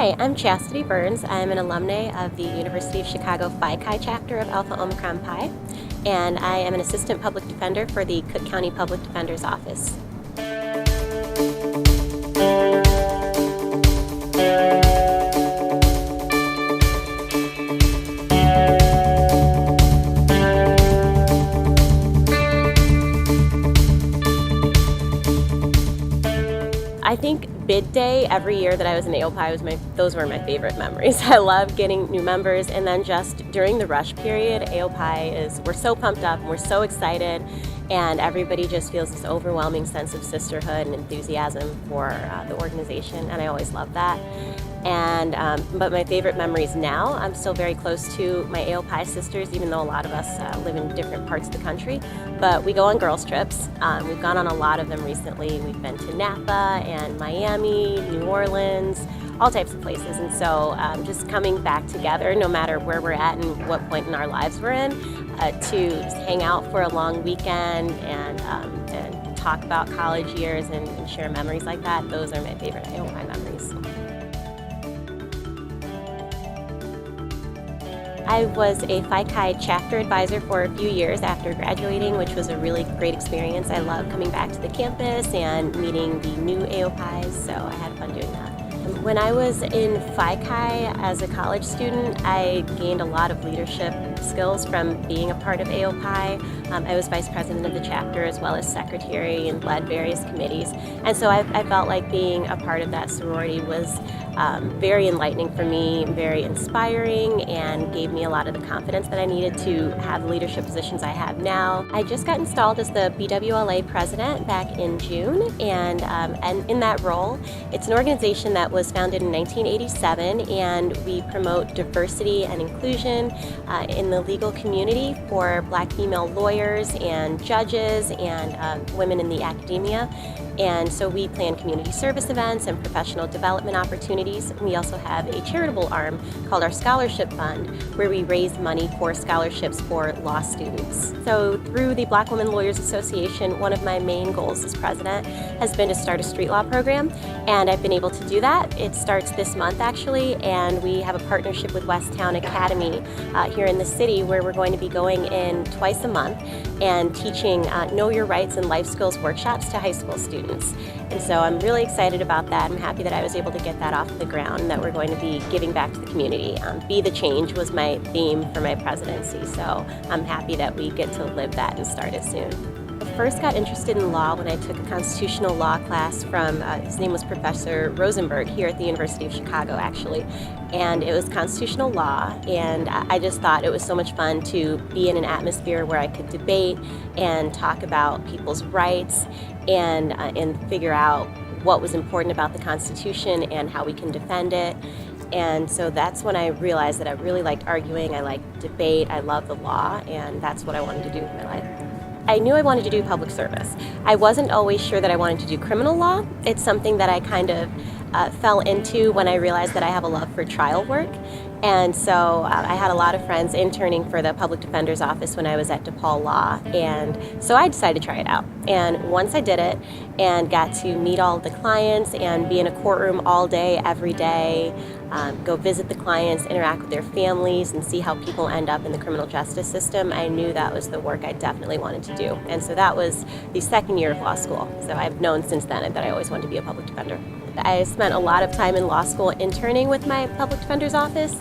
Hi, I'm Chastidy Burns. I'm an alumnae of the University of Chicago Phi Chi chapter of Alpha Omicron Pi, and I am an assistant public defender for the Cook County Public Defender's Office. I think bid day every year that I was in AOII those were my favorite memories. I love getting new members, and then just during the rush period, we're so pumped up and we're so excited, and everybody just feels this overwhelming sense of sisterhood and enthusiasm for the organization, and I always love that. But my favorite memories now, I'm still very close to my AOII sisters, even though a lot of us live in different parts of the country. But we go on girls' trips. We've gone on a lot of them recently. We've been to Napa and Miami, New Orleans, all types of places. And so just coming back together, no matter where we're at and what point in our lives we're in, to just hang out for a long weekend and talk about college years and share memories like that, those are my favorite AOII memories. I was a Phi Chi chapter advisor for a few years after graduating, which was a really great experience. I love coming back to the campus and meeting the new AOPIs, so I had fun doing that. When I was in Phi Chi as a college student, I gained a lot of leadership skills from being a part of AOPI. I was vice president of the chapter as well as secretary and led various committees. And so I felt like being a part of that sorority was very enlightening for me, very inspiring, and gave me a lot of the confidence that I needed to have the leadership positions I have now. I just got installed as the BWLA president back in June, and in that role, it's an organization that was founded in 1987, and we promote diversity and inclusion in the legal community for Black female lawyers and judges and women in the academia. And so we plan community service events and professional development opportunities. We also have a charitable arm called our Scholarship Fund, where we raise money for scholarships for law students. So through the Black Women Lawyers Association, one of my main goals as president has been to start a street law program, and I've been able to do that. It starts this month actually, and we have a partnership with Westtown Academy here in the city, where we're going to be going in twice a month and teaching Know Your Rights and life skills workshops to high school students. And so I'm really excited about that. I'm happy that I was able to get that off the ground and that we're going to be giving back to the community. Be the Change was my theme for my presidency, so I'm happy that we get to live that and start it soon. I first got interested in law when I took a constitutional law class from, his name was Professor Rosenberg here at the University of Chicago actually, and it was constitutional law, and I just thought it was so much fun to be in an atmosphere where I could debate and talk about people's rights and figure out what was important about the Constitution and how we can defend it. And so that's when I realized that I really liked arguing, I liked debate, I love the law, and that's what I wanted to do with my life. I knew I wanted to do public service. I wasn't always sure that I wanted to do criminal law. It's something that I kind of fell into when I realized that I have a love for trial work. And so I had a lot of friends interning for the public defender's office when I was at DePaul Law, and so I decided to try it out. And once I did it and got to meet all of the clients and be in a courtroom all day, every day, go visit the clients, interact with their families, and see how people end up in the criminal justice system, I knew that was the work I definitely wanted to do. And so that was the second year of law school. So I've known since then that I always wanted to be a public defender. I spent a lot of time in law school interning with my public defender's office,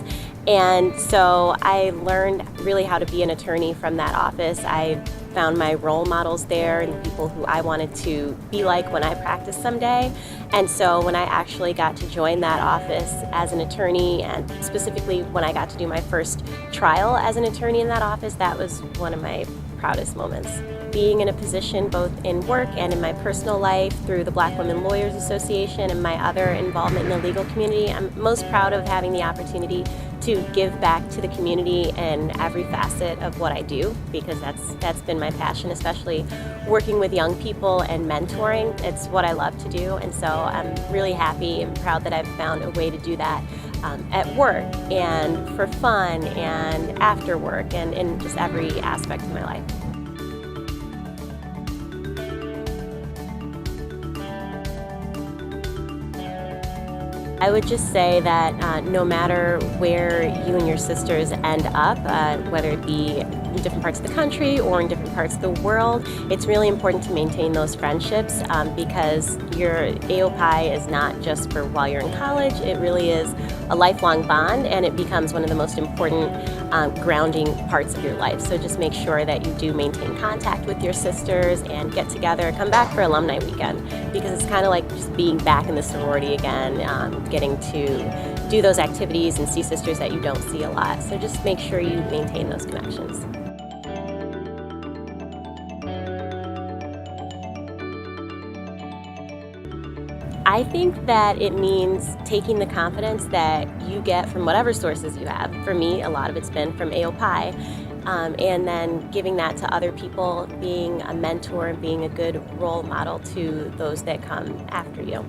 and so I learned really how to be an attorney from that office. I found my role models there and people who I wanted to be like when I practiced someday. And so when I actually got to join that office as an attorney, and specifically when I got to do my first trial as an attorney in that office, that was one of my proudest moments. Being in a position both in work and in my personal life through the Black Women Lawyers Association and my other involvement in the legal community, I'm most proud of having the opportunity to give back to the community in every facet of what I do, because that's been my passion, especially working with young people and mentoring. It's what I love to do, and so I'm really happy and proud that I've found a way to do that at work and for fun and after work and in just every aspect of my life. I would just say that no matter where you and your sisters end up, whether it be in different parts of the country or in different parts of the world, it's really important to maintain those friendships because your AOPI is not just for while you're in college. It really is a lifelong bond, and it becomes one of the most important grounding parts of your life. So just make sure that you do maintain contact with your sisters and get together. Come back for alumni weekend because it's kind of like just being back in the sorority again, getting to do those activities and see sisters that you don't see a lot. So just make sure you maintain those connections. I think that it means taking the confidence that you get from whatever sources you have. For me, a lot of it's been from AOPI, and then giving that to other people, being a mentor and being a good role model to those that come after you.